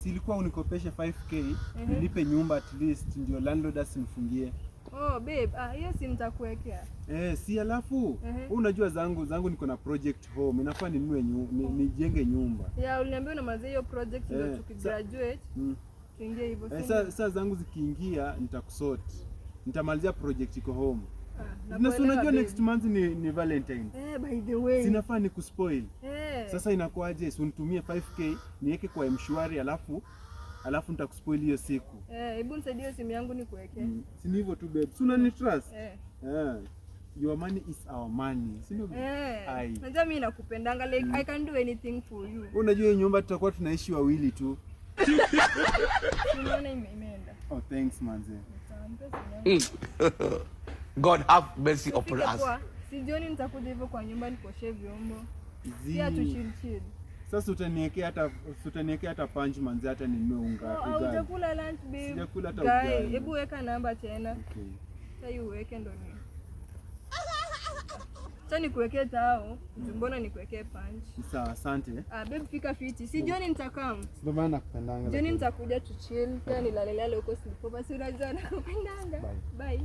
Silikuwa unikopeshe 5k, nilipe nyumba at least ndio landlord asinifungie. Oh babe, hiyo si nitakuwekea. Si alafu, unajua zangu niko na project home, inafaa ninunue nijenge nyumba. Uliniambia unamaliza hiyo project ndio tukigraduate. Tuingie hivyo. Sasa zangu zikiingia nitakusort. Nitamalizia project iko home. Na unajua next month ni Valentine. By the way. Sinafaa ni kuspoil. Sasa inakuaje? Si unitumie 5k niweke kwa M-Shwari alafu nitakuspoil hiyo siku. Hebu nisaidie simu yangu nikuwekee. Si ni hivyo tu babe. Si unani trust? Your money is our money. Si ndio? Unajua mimi nakupendanga, like I can do anything for you. Unajua hii nyumba tutakuwa tunaishi wawili tu. Unaona imeenda. Oh, thanks manze. God have mercy upon us. Si jioni nitakuja hivyo kwa nyumba nikoshe vyombo. Pia tu chill. Sasa utaniwekea hata punch manze, hata ninunue unga. Hujakula lunch babe. Sijakula hata ugali. Hebu weka namba tena. Okay. Sasa uweke ndo ni. Sasa nikuwekee tao, mbona nikuwekee punch? Sawa, asante. Babe fika fiti. Si jioni nitakam. Ndio maana nakupendanga. Jioni nitakuja tu chill, pia nilalelale huko sleepover. Si unajua nakupendanga. Bye.